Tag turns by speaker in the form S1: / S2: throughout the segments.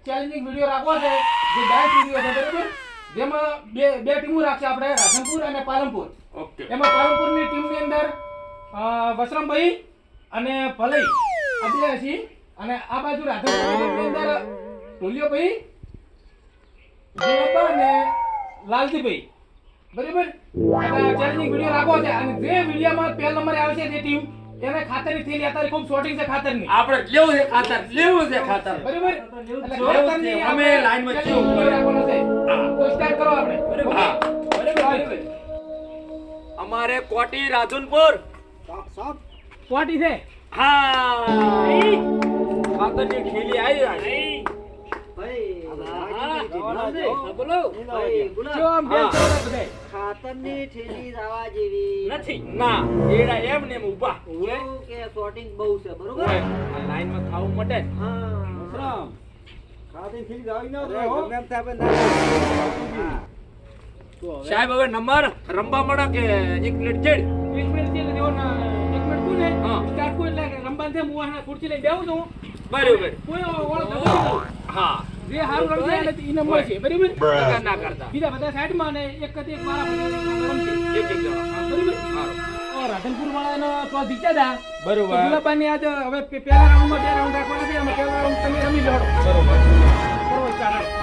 S1: Challenging video રાખવો છે જે ડાન્સ વિડિયો છે બરાબર જેમાં બે ટીમો રાખશે આપણે રાધનપુર અને પાલનપુર
S2: ઓકે
S1: એમાં પાલનપુરની ટીમની અંદર વસરામભાઈ અને ભલઈ આદિવાસી અને આ બાજુ રાધનપુરની ટીમની અંદર ઢોલિયોભાઈ જીવાબા અને લાલજીભાઈ બરાબર ચેલેન્જિંગ વિડિયો રાખવો છે અને જે વિડિયોમાં પહેલા નંબરે આવે છે જે ટીમ એને ખાતરની થેલી અત્યારે ખૂબ શોર્ટિંગ છે ખાતરની
S2: આપણે લેવું છે ખાતર
S1: બરાબર એટલે ખાતરની
S2: અમે લાઈનમાં છીએ
S1: વિડિયો રાખવાનો છે તો સ્ટાર્ટ કરો આપણે
S2: હા બરાબર અમારે કોટી રાધનપુર
S1: પોટી છે
S2: હા ખાતરની ખેલી આવી બોલો
S1: જો આમ બે ચોરા બધે
S3: ખાતરની થેલી રાવા જેવી
S2: નથી ના એડા એમ ને એમ ઊભા
S3: એવું કે શોર્ટિંગ બહુ છે બરોબર
S2: આ લાઈનમાં ખાવું મટે
S3: હા
S4: ખાતરની થેલી રાવી ન દે હો
S3: ગમે તે આપણે
S2: સાહેબ હવે નંબર રંબા મળે કે એક પ્લેટ જેડ
S1: એક મિનિટ થી દેવો ને એક મિનિટ કોને
S2: હા.
S1: સ્ટાર્ટ કોઈ એટલે રંબાન છે હું આ ખુરશી લઈ બેહું છું
S2: બરાબર
S1: કોઈ ઓળખ
S2: હા
S1: જે હારું રમશે એટલે ઈ નંબર છે બરાબર
S2: ટકા ના કરતા
S1: બીજા બધા સાઈડમાં ને એક કદી એક મારા રમશે
S2: એક એક જણા
S1: હા, બરાબર
S2: સારું
S1: રાધનપુર વાળાનો તો જીત્યા હતા
S2: બરોબર.
S1: ગુલાબાની આજ હવે પહેલા રાઉન્ડમાં બે રાઉન્ડ રાખવાના છે એમાં પહેલા રાઉન્ડ તમે રમી લો
S2: બરોબર
S1: કરો સ્ટાર્ટ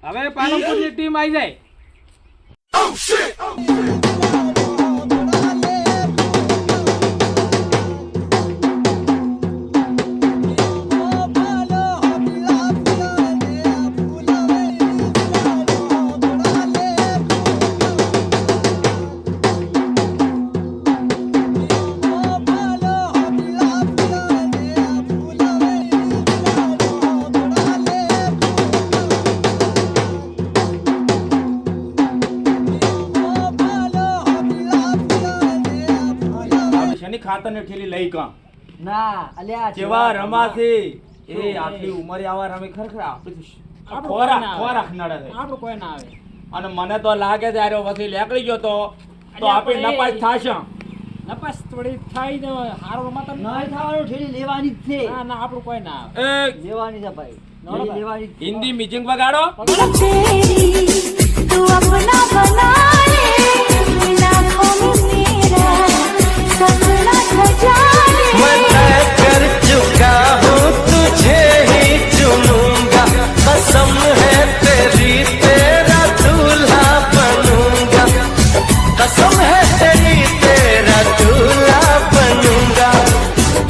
S1: હવે પાલનપુરની ટીમ આવી જાય
S2: શની ખાતરની ઠેલી લઈ કા
S3: ના અલ્યા
S2: જેવા રમાશે એ આટલી ઉંમરે આવા રમે ખરેખર આપણે ખોરાક નડે છે
S1: આપણું કોઈ ના આવે
S2: અને મને તો લાગે છે આરો વસી લેકડી ગયો તો આપણે નપાસ થાશે
S1: નપાસ થોડી થાય ને હારો રમાતા
S3: નહીં થવાનું થેલી લેવાની જ છે
S1: ના ના આપણું કોઈ ના આવે
S2: એ
S3: લેવાની છે ભાઈ થેલી લેવાની જ છે.
S2: હિન્દી મ્યુઝિક વગાડો
S5: तू अपना बना ले इन आँखों में मेरा सपना सजा ले
S6: मैं तय कर चुका हूँ तुझे ही चुनूंगा कसम है तेरी तेरा दूल्हा बनूंगा कसम है तेरी तेरा दूल्हा बनूंगा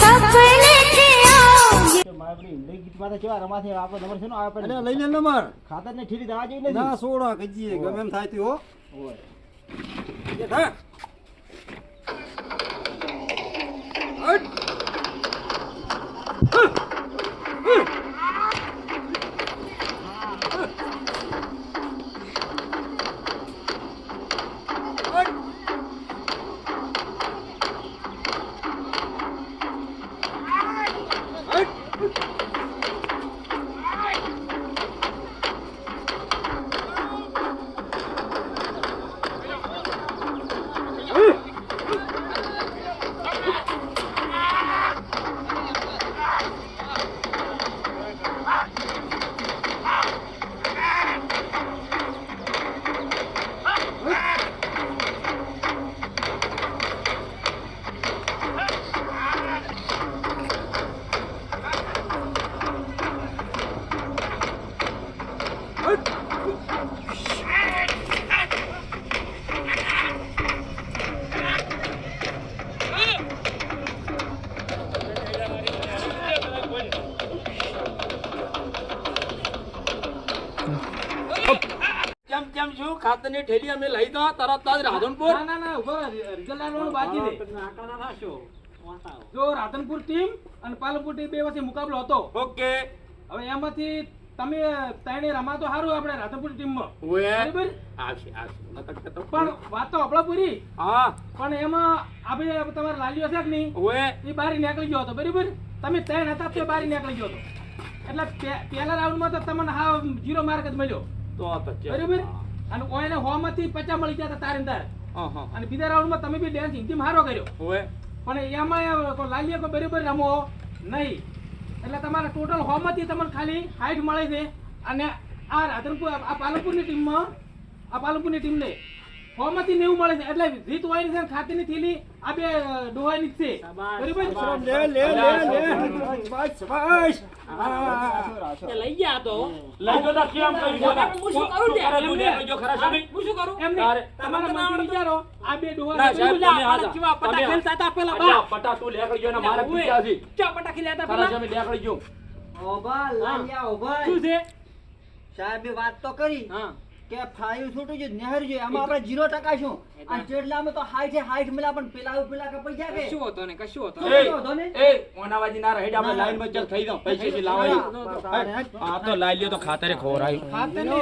S5: अपने के आओ
S3: મારી હિન્દી ગીતમાં તો કેવા રમાશે આપણો નંબર છે ને આવે
S4: અલ્યા લઈ લે નંબર
S3: ખાતરની થેલી રાવા જેવી નથી
S4: ના સોડા કજીએ ગમે એમ થાય તે હો
S3: ઓય.
S4: એ થા
S2: ખાતરની ઠેલી અમે લઈ દો તરત જ રાધનપુર.
S1: ના ના ના ઉભો રહો. રિઝલ્ટ આવવાનું બાકી છે. જો રાધનપુર ટીમ અને પાલનપુર ટીમ બે વચ્ચે મુકાબલો હતો.
S2: ઓકે.
S1: હવે એમાંથી તમે ત્રણે રમાતો સારું આપણે રાધનપુર ટીમમાં.
S2: ઓએ.
S1: બરાબર?
S2: આવશે આવશે. નકર કહેતો.
S1: પણ વાત તો આપણા પૂરી.
S2: હા.
S1: પણ એમાં આપણે તમારે લાલ્યો છે કે નહીં
S2: ઓએ.
S1: એ બહાર નીકળી ગયો હતો. બરાબર? તમે ત્રણ હતા તે બહાર નીકળી ગયો હતો. એટલે પહેલા રાઉન્ડમાં તો તમને હા 0 માર્ક જ મળ્યો.
S2: તો છે.
S1: બરાબર? અને ઓયને 100 માંથી 50 મળી ગયા હતા તારે ને તારે.
S2: હા હા.
S1: અને બીજા રાઉન્ડમાં તમે બી ડેન્સ હિન્દી હારો કર્યો.
S2: ઓએ.
S1: પણ એમાં લાલીએ કોઈ બરાબર રમો નહીં. એટલે તમારે ટોટલ 100 માંથી તમને ખાલી 60 મળે છે. અને આ રાધનપુર આ પાલનપુરની ટીમમાં આ પાલનપુરની ટીમને 100 માંથી 90 મળે છે. એટલે રીત વાયની છે ખાતીની થેલી આ બે ડોહાની જ છે. બરાબર?
S4: લે લે લે બસ બસ
S2: લઈ ગયો તો કેમ કરી ગયો? હું શું કરું તે? કરે તું દેખ જો ખરા સામે. હું શું કરું?
S1: એમ નહીં. તમારા મનથી વિચારો આ બે ડોહા
S2: ના સાહેબ તમે
S1: આ
S2: આ
S1: કેવા પટા ખેલતા હતા પેલા
S2: અલ્યા પટા તું લેકડી ગયો ને મારા પીછા છે.
S1: ચા પટા ખેલ્યા હતા
S2: ખરા
S1: પેલા.
S2: સામે લેકડી ગયો.
S3: ઓભા લાલ્યા ઓભા
S1: શું છે?
S3: સાહેબે વાત તો કરી
S1: હા.
S3: કે ફાયું છૂટું છે નહેર છે આમાં આપણે 0% છું અને જેટલામાં તો 60 મળ્યા પણ પેલા કપાઈ ગયા કે
S1: કશું હતો ને કશું હતો.
S3: શું વાંધો નહીં?
S2: એ ઓનાવાજી ના રહે આપણે લાઈન માં ચલ થઈ જાવ પૈસે થી લાવાય. આ તો લાઈ લ્યો તો ખાતરે ખોરાયું.
S1: ખાતરની